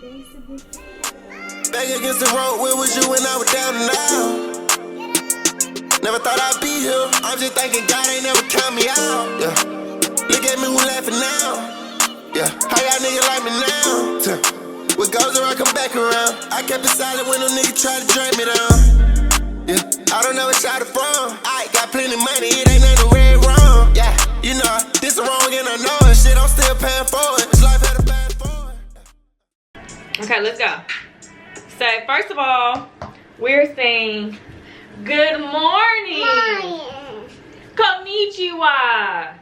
Back against the road, where was you when I was down and out? Never thought I'd be here. I'm just thinking God ain't never count me out. Yeah. Look at me, who laughing now? Yeah. How y'all niggas like me now? What goes around, come back around. I kept it solid when them niggas try to drag me down. Yeah. I don't know what y'all from. I got plenty money, it ain't nothing red wrong. Yeah. You know, this is wrong and I know it. Shit, I'm still paying for it. This life had a bad for it. Okay, let's go. So, first of all, we're saying good morning. Konnichiwa.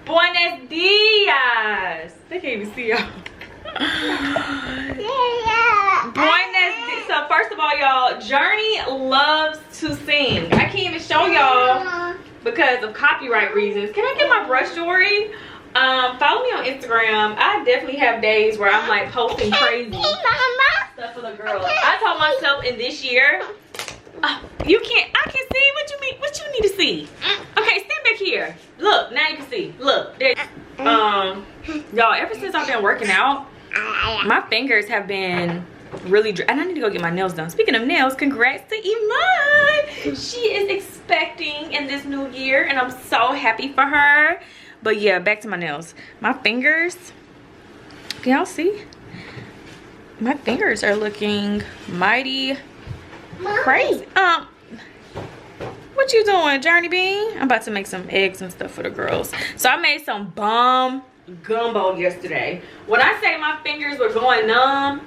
Buenos dias. They can't even see y'all. So first of all, y'all, Journey loves to sing. I can't even show y'all because of copyright reasons. Can I get my brush, Jori? Follow me on Instagram. I definitely have days where I'm like posting crazy stuff for the girls. I told myself in this year, you can't, I can see what you mean. What you need to see? Okay, stand back here. Look, now you can see. Look, there. Y'all, ever since I've been working out, my fingers have been really dry, and I need to go get my nails done. Speaking of nails, congrats to Iman. She is expecting in this new year, and I'm so happy for her. But yeah, back to my nails. My fingers, can y'all see? My fingers are looking mighty crazy. What you doing, Journey Bean? I'm about to make some eggs and stuff for the girls. So I made some bomb gumbo yesterday. When I say my fingers were going numb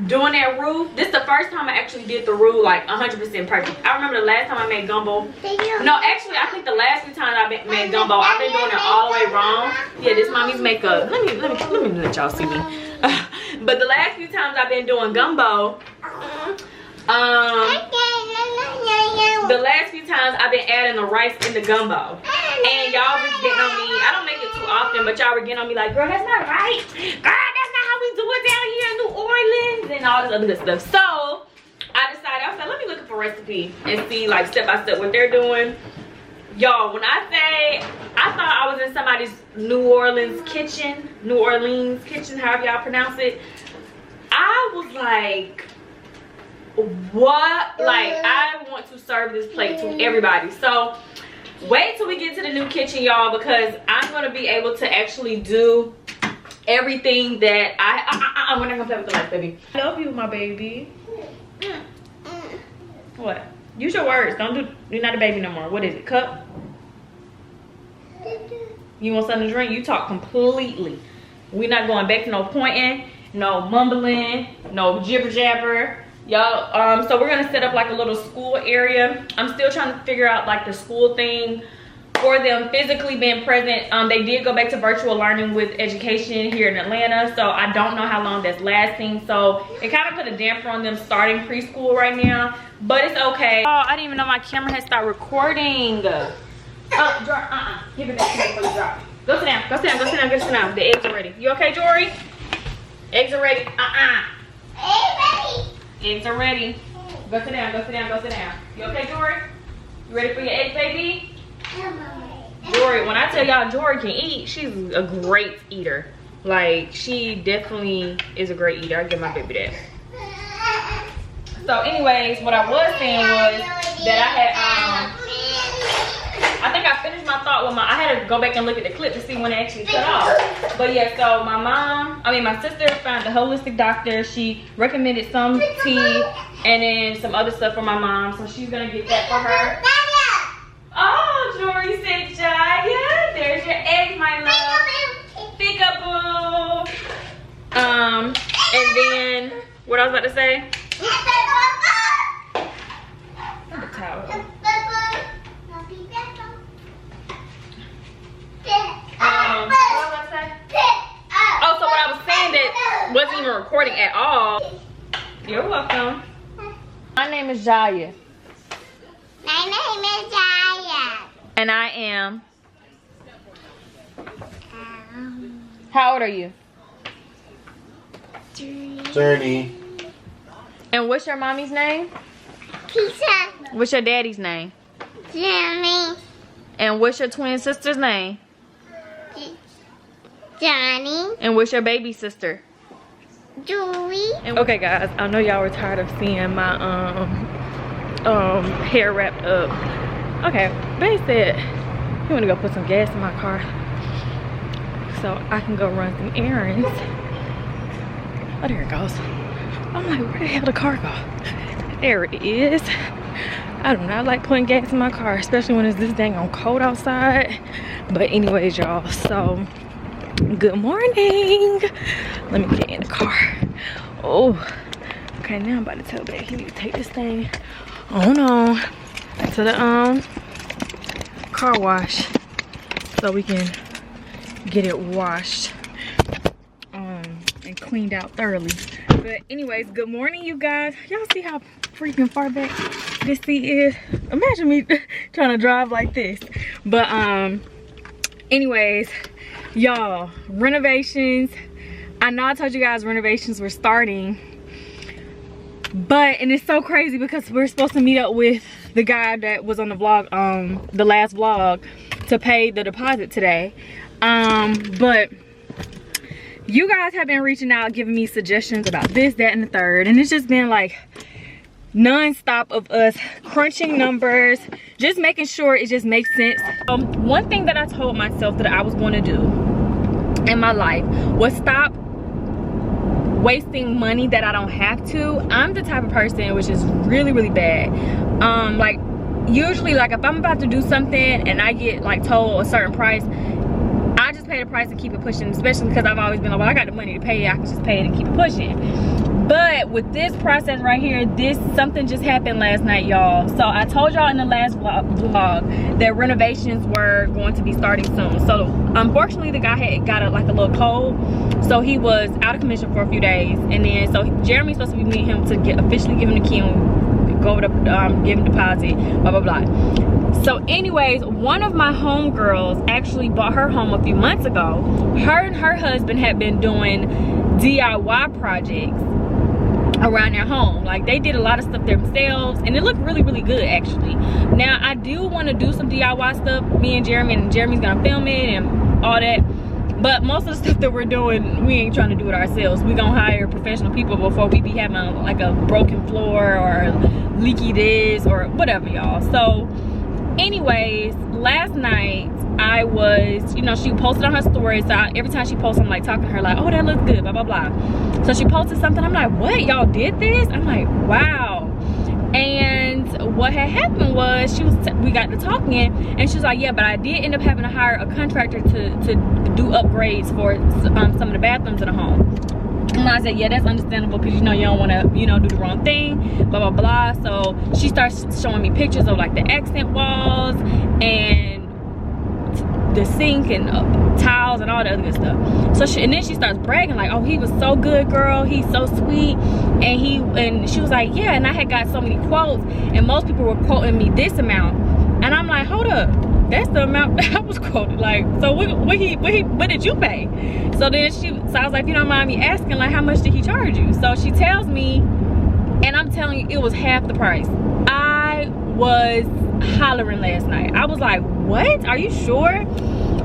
doing that roux, this is the first time I actually did the roux like 100% perfect. I remember the last time I made gumbo. No, actually, I think the last few times I made gumbo, I've been doing it all the way wrong. Yeah, this mommy's makeup. Let me let y'all see me. But the last few times I've been doing gumbo, the last few times I've been adding the rice in the gumbo, and y'all was getting on me. I don't make it too often, but y'all were getting on me like, girl, that's not right. Girl, that's not how we do it down here in New Orleans and all this other good stuff. So I decided, I was like, let me look up a recipe and see like step by step what they're doing. Y'all, when I say I thought I was in somebody's New Orleans kitchen, however y'all pronounce it, I was like, what? Like, I want to serve this plate to everybody. So wait till we get to the new kitchen, y'all, because I'm gonna be able to actually do everything that we're not gonna play with the lights, baby. I love you, my baby. What? Use your words. You're not a baby no more. What is it? Cup? You want something to drink? You talk completely. We're not going back to no pointing, no mumbling, no jibber jabber. Y'all, so we're gonna set up like a little school area. I'm still trying to figure out like the school thing for them physically being present. They did go back to virtual learning with education here in Atlanta, so I don't know how long that's lasting. So it kind of put a damper on them starting preschool right now, but it's okay. Oh, I didn't even know my camera had started recording. Oh, give it back to me before you drop. Go sit down, go sit down, go sit down, go sit down. The eggs are ready. You okay, Jori? Eggs are ready. Eggs are ready. Go sit down, go sit down, go sit down. You okay, Jori? You ready for your eggs, baby? Jori, when I tell y'all Jori can eat, she's a great eater. Like, she definitely is a great eater. I give my baby that. So anyways, what I was saying was that I had, I think I finished my thought with I had to go back and look at the clip to see when it actually cut off. But yeah, so my sister found a holistic doctor. She recommended some tea and then some other stuff for my mom. So she's gonna get that for her. Oh, Jori said Jiya. There's your eggs, my love. Peekaboo. And then what I was about to say? The towel. Oh, so what I was saying that wasn't even recording at all. You're welcome. My name is Jiya. My name is Jiya. And I am. How old are you? Journey. And what's your mommy's name? Keesha. What's your daddy's name? Jimmy. And what's your twin sister's name? Johnny. And what's your baby sister? Jori. Okay guys, I know y'all were tired of seeing my hair wrapped up. Okay, Bae said he wanna go put some gas in my car so I can go run some errands. Oh, there it goes. I'm like, where the hell did the car go? There it is. I do not like putting gas in my car, especially when it's this dang on cold outside. But anyways, y'all, so good morning. Let me get in the car. Oh, okay, now I'm about to tell Bae he need to take this thing on to the car wash so we can get it washed and cleaned out thoroughly. But anyways, good morning, you guys. Y'all see how freaking far back this seat is? Imagine me trying to drive like this. But anyways, y'all, renovations. I know I told you guys renovations were starting, and it's so crazy because we're supposed to meet up with the guy that was on the vlog, the last vlog, to pay the deposit today. But you guys have been reaching out, giving me suggestions about this, that, and the third, and it's just been like non-stop of us crunching numbers, just making sure it just makes sense. One thing that I told myself that I was going to do in my life was stop wasting money that I don't have to. I'm the type of person which is really, really bad. Like usually, like if I'm about to do something and I get like told a certain price, I just pay the price and keep it pushing, especially because I've always been like, well, I got the money to pay it, I can just pay it and keep it pushing. But with this process right here, something just happened last night, y'all. So I told y'all in the last vlog that renovations were going to be starting soon. So unfortunately, the guy had got like a little cold, so he was out of commission for a few days. And then so Jeremy's supposed to be meeting him to officially give him the key and go over to give him deposit, blah blah blah. So anyways, one of my homegirls actually bought her home a few months ago. Her and her husband had been doing DIY projects around their home. Like they did a lot of stuff themselves and it looked really, really good actually. Now I do want to do some DIY stuff, me and Jeremy's gonna film it and all that. But most of the stuff that we're doing, we ain't trying to do it ourselves. We gonna hire professional people before we be having like a broken floor or leaky this or whatever, y'all. So anyways, last night I was, you know, she posted on her story, so every time she posts I'm like talking to her like, oh, that looks good, blah blah blah. So she posted something, I'm like, what, y'all did this? I'm like, wow. And what had happened was we got to talking and she was like, yeah, but I did end up having to hire a contractor to do upgrades for some of the bathrooms in the home. And I said, yeah, that's understandable because you know you don't want to, you know, do the wrong thing, blah blah blah. So she starts showing me pictures of like the accent walls and the sink and tiles and all the other good stuff. So and then she starts bragging like, oh, he was so good, girl, he's so sweet. And she was like, yeah, and I had got so many quotes and most people were quoting me this amount. And I'm like, hold up, that's the amount that I was quoted. Like, so what did you pay? So then I was like, if you don't mind me asking, like, how much did he charge you? So she tells me, and I'm telling you, it was half the price. I was hollering last night. I was like, what? Are you sure?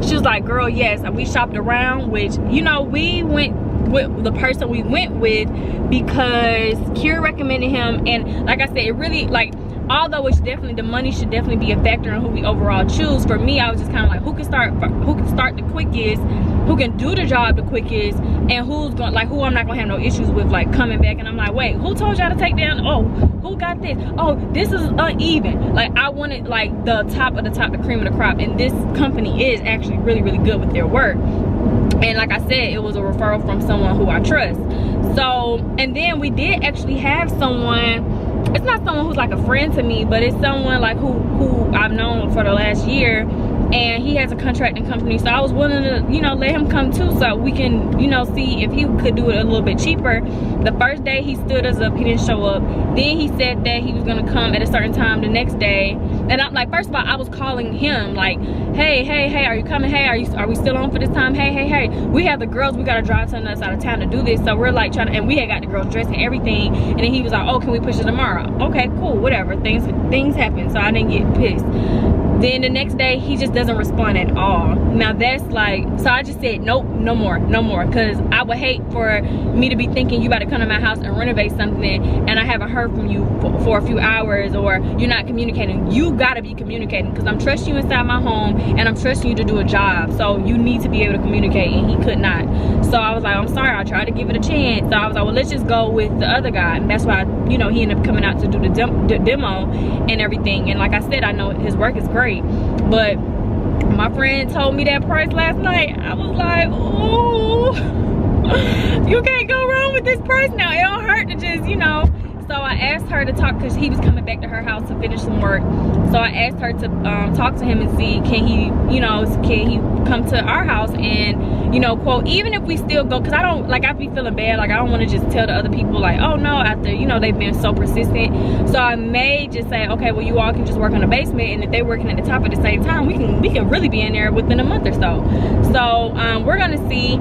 She was like, girl, yes. And we shopped around, which, you know, we went with the person we went with because Kira recommended him. And like I said, it really, like, although it's definitely, the money should definitely be a factor in who we overall choose. For me, I was just kind of like, who can start the quickest, who can do the job the quickest, and who's going, like, who I'm not gonna have no issues with, like, coming back. And I'm like, wait, who told y'all to take down? Oh, who got this? Oh, this is uneven. Like, I wanted like the top of the top, the cream of the crop, and this company is actually really, really good with their work. And like I said, it was a referral from someone who I trust. So, and then we did actually have someone, it's not someone who's like a friend to me, but it's someone like who I've known for the last year, and he has a contracting company, so I was willing to, you know, let him come too, so we can, you know, see if he could do it a little bit cheaper. The first day he stood us up, he didn't show up. Then he said that he was gonna come at a certain time the next day, and I'm like, first of all, I was calling him like, hey, are you coming? Hey, are we still on for this time? Hey, we have the girls, we gotta drive to another side of town to do this, so we're like trying to, and we had got the girls dressed and everything, and then he was like, oh, can we push it tomorrow? Okay, cool, whatever, things happen, so I didn't get pissed. Then the next day he just doesn't respond at all. Now that's like, so I just said nope, no more, because I would hate for me to be thinking you about to come to my house and renovate something and I haven't heard from you for a few hours, or you're not communicating. You gotta be communicating, because I'm trusting you inside my home and I'm trusting you to do a job, so you need to be able to communicate, and he could not. So I was like, I'm sorry, I tried to give it a chance. So I was like, well, let's just go with the other guy. And that's why, you know, he ended up coming out to do the demo and everything. And like I said, I know his work is great, but my friend told me that price last night. I was like, oh, you can't go wrong with this price now. It don't hurt to just, you know. So I asked her to talk, because he was coming back to her house to finish some work. So I asked her to talk to him and see, can he, you know, can he come to our house and, you know, quote, even if we still go, because I don't, like, I be feeling bad, like I don't want to just tell the other people like, oh no, after, you know, they've been so persistent. So I may just say, okay, well, you all can just work on the basement, and if they're working at the top at the same time, we can really be in there within a month or so. So we're gonna see.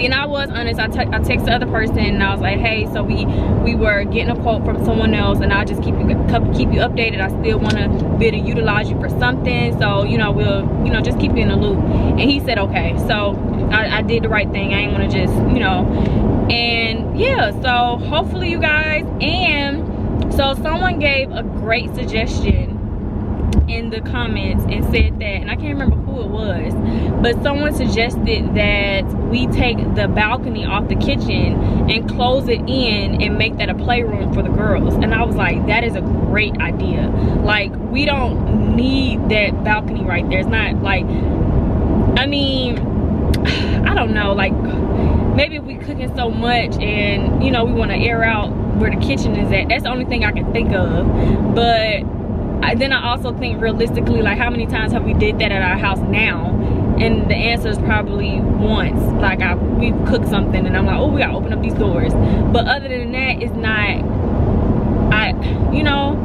And I was honest. I texted the other person and I was like, hey, so we were getting a quote from someone else, and I'll just keep you updated. I still want to be able to utilize you for something, so you know, we'll, you know, just keep you in the loop. And he said okay. So I did the right thing. I ain't want to just, you know. And yeah, so hopefully you guys. And so someone gave a great suggestion in the comments and said that, and I can't remember who it was, but someone suggested that we take the balcony off the kitchen and close it in and make that a playroom for the girls. And I was like, that is a great idea. Like, we don't need that balcony right there. It's not like, I mean, I don't know, like maybe if we cooking so much and, you know, we want to air out where the kitchen is at, that's the only thing I can think of. But then I also think realistically, like, how many times have we did that at our house now? And the answer is probably once. Like, we've cooked something and I'm like, oh, we gotta open up these doors. But other than that, it's not, you know.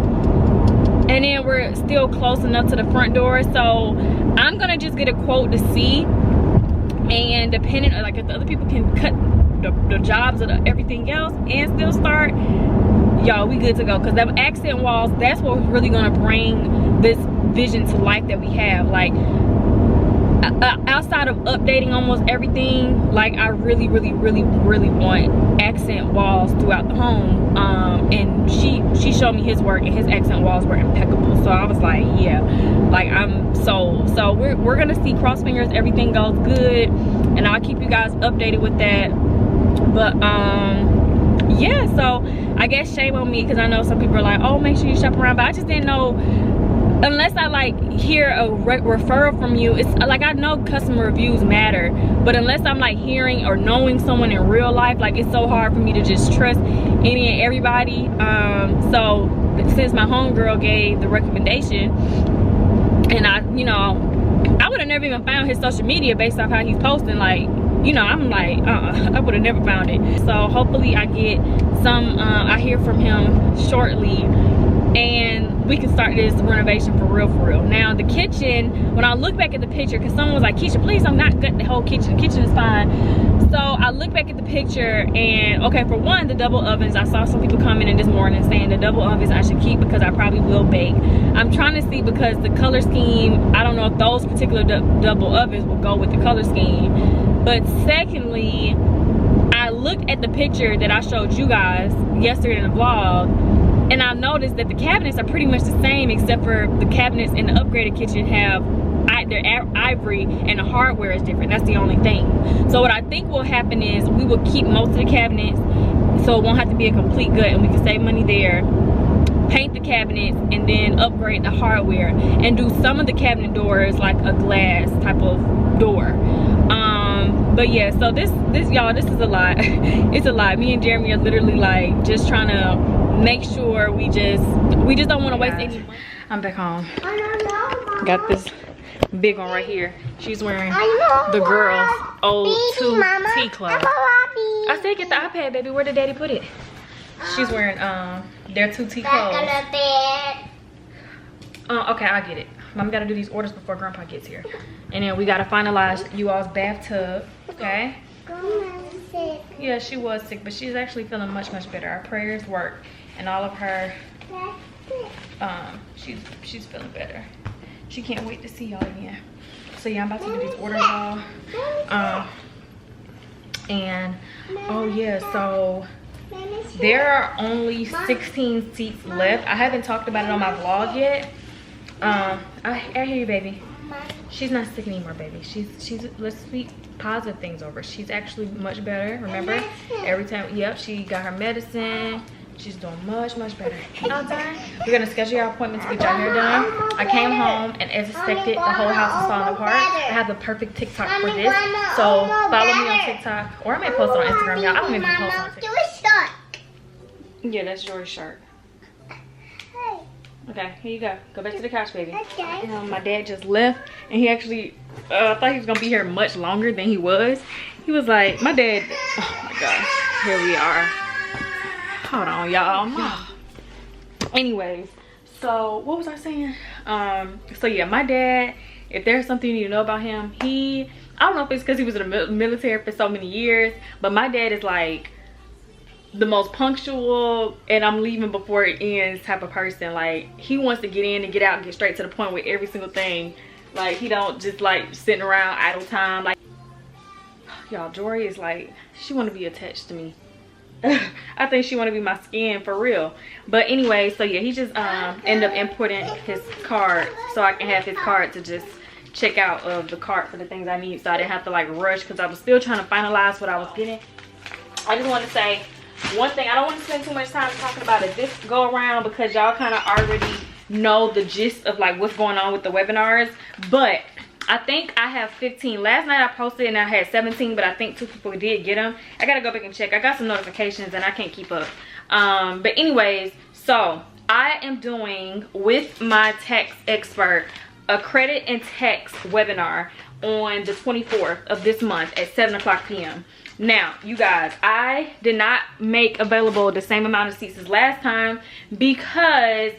And then we're still close enough to the front door, so I'm gonna just get a quote to see. And depending, like, if the other people can cut the jobs of everything else and still start, y'all, we good to go. Because them accent walls, that's what's really gonna bring this vision to life that we have. Like, outside of updating almost everything, like, I really want accent walls throughout the home. And she showed me his work, and his accent walls were impeccable. So I was like, yeah, like, I'm sold. So we're gonna see, cross fingers, everything goes good, and I'll keep you guys updated with that. But yeah, so I guess shame on me, because I know some people are like, oh, make sure you shop around, but I just didn't know, unless I like hear a referral from you. It's like, I know customer reviews matter, but unless I'm like hearing or knowing someone in real life, like, it's so hard for me to just trust any and everybody. So since my homegirl gave the recommendation, and I, you know, I would have never even found his social media based off how he's posting, like, you know, I'm like, I would have never found it. So hopefully I get some, I hear from him shortly, and we can start this renovation for real. Now the kitchen, when I look back at the picture, because someone was like, Keisha, please don't not gut the whole kitchen. The kitchen is fine. So I look back at the picture, and okay, for one, the double ovens, I saw some people commenting this morning saying the double ovens I should keep because I probably will bake. I'm trying to see, because the color scheme, I don't know if those particular double ovens will go with the color scheme. But secondly, I looked at the picture that I showed you guys yesterday in the vlog, and I noticed that the cabinets are pretty much the same, except for the cabinets in the upgraded kitchen have their ivory, and the hardware is different. That's the only thing. So what I think will happen is we will keep most of the cabinets, so it won't have to be a complete gut, and we can save money there. Paint the cabinets and then upgrade the hardware, and do some of the cabinet doors like a glass type of door. But yeah, so this y'all, this is a lot. It's a lot. Me and Jeremy are literally like just trying to make sure we just don't want to waste any money. I'm back home. Got this big one right here. She's wearing the girls' old 2T clothes. I said get the iPad, baby. Where did daddy put it? She's wearing their 2T clothes. Okay, I get it. Mom gotta do these orders before Grandpa gets here. And then we gotta finalize you all's bathtub, okay? Grandma's sick. Yeah, she was sick, but she's actually feeling much better. Our prayers work, and all of her, she's feeling better. She can't wait to see y'all again. So yeah, I'm about to do these orders, y'all. And oh yeah, so there are only 16 seats left. I haven't talked about it on my vlog yet. I hear you, baby. She's not sick anymore, baby. She's let's speak positive things over. She's actually much better. Remember, every time, yep, she got her medicine. She's doing much better. We're gonna schedule our appointment to get your hair done. I came home and as expected, the whole house is falling apart. I have the perfect TikTok for this, so follow me on TikTok, or I may post it on Instagram, y'all. I don't even post on TikTok. Yeah, that's Jori's shirt. Okay, here you go. Go back to the couch, baby. My dad just left, and he actually thought he was gonna be here much longer than he was. He was like, my dad. Oh my gosh, here we are. Hold on, y'all. Anyways, so what was I saying? So yeah, my dad, if there's something you need to know about him, I don't know if it's because he was in the military for so many years, but my dad is like the most punctual and I'm leaving before it ends type of person. Like, he wants to get in and get out and get straight to the point with every single thing. Like, he don't just like sitting around idle time. Like, y'all, Jori is like, she want to be attached to me. I think she want to be my skin for real. But anyway, so yeah, he just ended up importing his card so I can have his card to just check out of the cart for the things I need, so I didn't have to like rush because I was still trying to finalize what I was getting. I just want to say one thing. I don't want to spend too much time talking about it this go around because y'all kind of already know the gist of like what's going on with the webinars, but I think I have 15. Last night I posted and I had 17, but I think 2 people did get them. I gotta go back and check. I got some notifications and I can't keep up. But anyways, so I am doing with my tax expert a credit and tax webinar on the 24th of this month at 7:00 p.m. Now, you guys, I did not make available the same amount of seats as last time because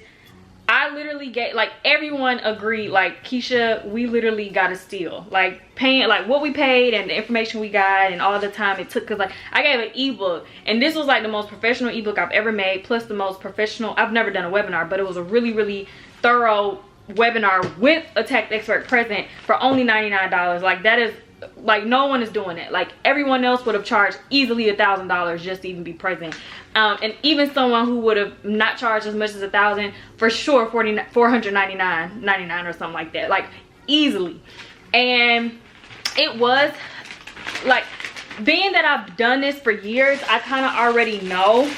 I literally get, like, everyone agreed, like, Keesha, we literally got a steal. Like, paying, like, what we paid and the information we got and all the time it took. Because, like, I gave an ebook. And this was, like, the most professional ebook I've ever made. Plus the most professional, I've never done a webinar. But it was a really, really thorough webinar with a tax expert present for only $99. Like, that is, like, no one is doing it. Like, everyone else would have charged easily $1,000 just to even be present. And even someone who would have not charged as much as $1,000, for sure $499.99 or something like that, like easily. And it was like, being that I've done this for years, I kind of already know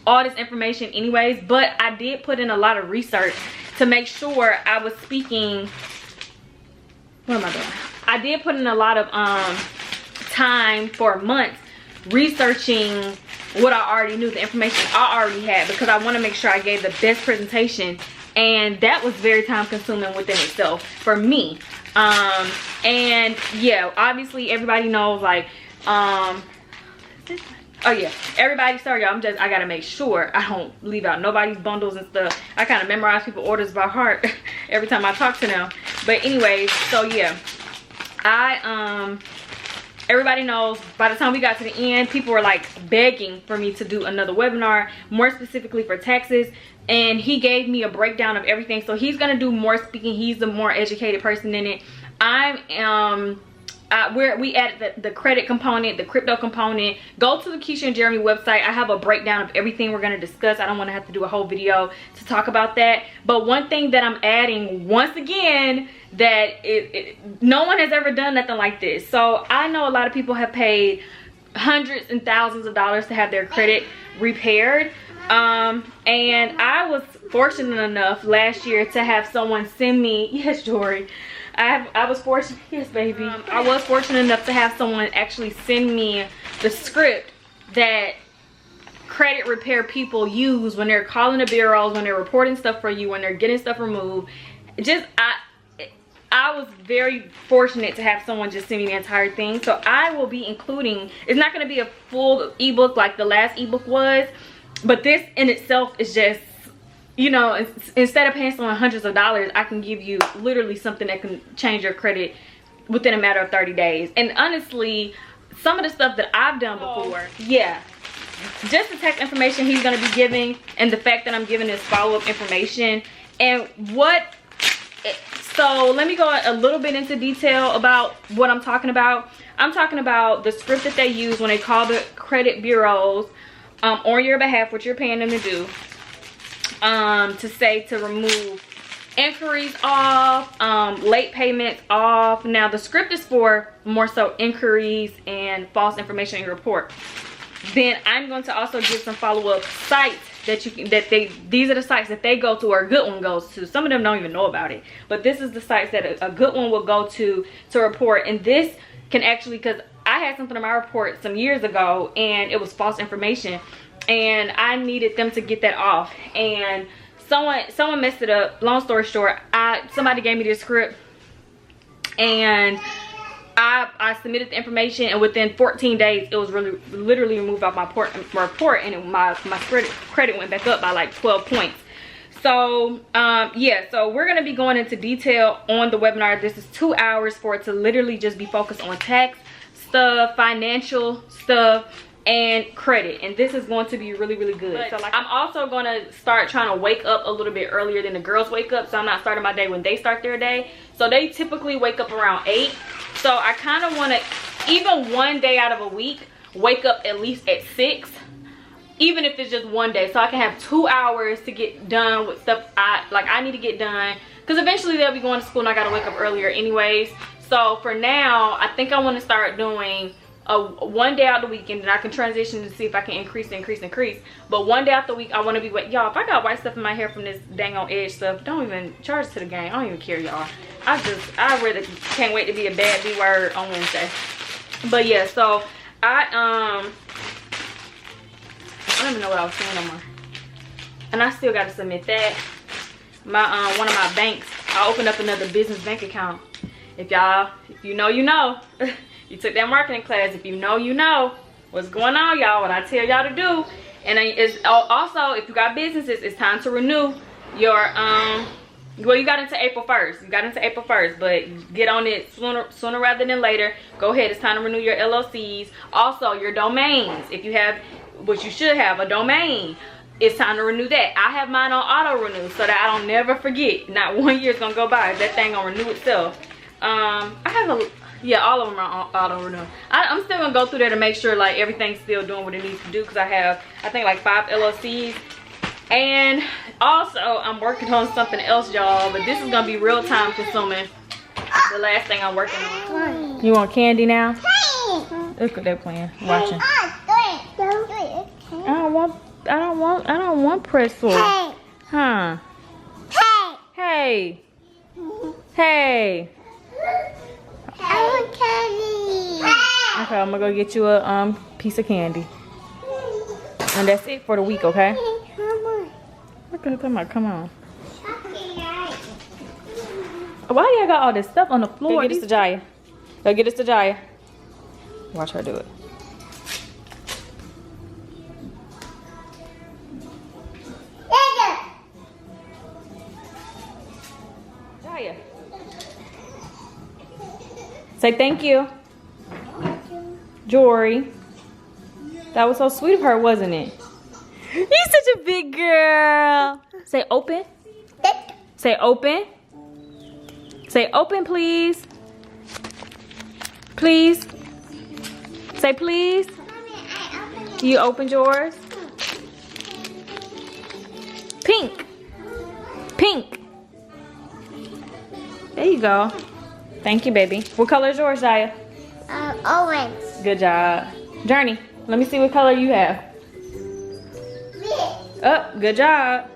all this information anyways, but I did put in a lot of research to make sure I was speaking. What am I doing? I did put in a lot of time for months researching what I already knew, the information I already had, because I want to make sure I gave the best presentation, and that was very time consuming within itself for me. And yeah, obviously everybody knows, like, oh yeah, everybody, sorry y'all, I gotta make sure I don't leave out nobody's bundles and stuff. I kind of memorize people's orders by heart every time I talk to them. But anyways, so yeah, everybody knows by the time we got to the end, people were like begging for me to do another webinar, more specifically for taxes. And he gave me a breakdown of everything. So he's gonna do more speaking. He's the more educated person in it. We added the credit component, the crypto component. Go to the Keesha and Jeremy website. I have a breakdown of everything we're going to discuss. I don't want to have to do a whole video to talk about that. But one thing that I'm adding, once again, that no one has ever done nothing like this. So I know a lot of people have paid hundreds and thousands of dollars to have their credit repaired. And I was fortunate enough last year to have someone send me, yes, Jori, I was fortunate, yes baby, I was fortunate enough to have someone actually send me the script that credit repair people use when they're calling the bureaus, when they're reporting stuff for you, when they're getting stuff removed. I was very fortunate to have someone just send me the entire thing. So I will be including, it's not going to be a full ebook like the last ebook was, but this in itself is just, you know, instead of paying someone hundreds of dollars, I can give you literally something that can change your credit within a matter of 30 days. And honestly, some of the stuff that I've done before, yeah, just the text information he's going to be giving and the fact that I'm giving this follow-up information, and what So let me go a little bit into detail about what I'm talking about. I'm talking about the script that they use when they call the credit bureaus on your behalf, what you're paying them to do, to say to remove inquiries off, late payments off. Now the script is for more so inquiries and false information in your report. Then I'm going to also give some follow-up sites that you can, these are the sites that they go to, or a good one goes to. Some of them don't even know about it, but this is the sites that a good one will go to report. And this can actually, because I had something in my report some years ago and it was false information, and I needed them to get that off, and someone messed it up. Long story short, somebody gave me this script, and I submitted the information, and within 14 days it was literally removed off my report, and my credit went back up by like 12 points. So yeah, so we're gonna be going into detail on the webinar. This is 2 hours for it to literally just be focused on tax stuff, financial stuff, and credit, and this is going to be really good. So like, I'm also going to start trying to wake up a little bit earlier than the girls wake up, so I'm not starting my day when they start their day. So they typically wake up around 8, so I kind of want to, even one day out of a week, wake up at least at 6, even if it's just one day, so I can have 2 hours to get done with stuff I need to get done, because eventually they'll be going to school and I got to wake up earlier anyways. So for now, I think I want to start doing one day out the weekend, and I can transition to see if I can increase. But one day out the week, I want to be y'all. If I got white stuff in my hair from this dang on edge stuff, don't even charge it to the game. I don't even care, y'all. I really can't wait to be a bad B word on Wednesday. But yeah, so I don't even know what I was saying no more. And I still got to submit that. My one of my banks, I opened up another business bank account. If you know, you know. You took that marketing class. If you know, you know what's going on, y'all. What I tell y'all to do. And it's also, if you got businesses, it's time to renew your well, you got into April 1st. You got into April 1st, but get on it sooner rather than later. Go ahead. It's time to renew your LLCs. Also, your domains. If you have, what you should have, a domain, it's time to renew that. I have mine on auto renew so that I don't never forget. Not 1 year's gonna go by. That thing gonna renew itself. I have yeah, all of them are on auto renew. I'm still gonna go through there to make sure like everything's still doing what it needs to do, because I have, I think, like 5 LLCs. And also I'm working on something else, y'all, but this is gonna be real time consuming. The last thing I'm working on. You want candy now? Look at that playing, watching. I don't want pretzel. Huh? Hey. I want candy. Okay, I'm gonna go get you a piece of candy. And that's it for the week, okay? Look at him, come on. Why y'all got all this stuff on the floor? Go get us to Jiya. Go get us to Jiya. Watch her do it. Jiya. Say thank you. Jori. That was so sweet of her, wasn't it? You're such a big girl. Say open. Say open. Say open, please. Please. Say please. You opened yours. Pink. Pink. There you go. Thank you, baby. What color is yours, Jiya? Orange. Good job. Journey, let me see what color you have. Oh, good job.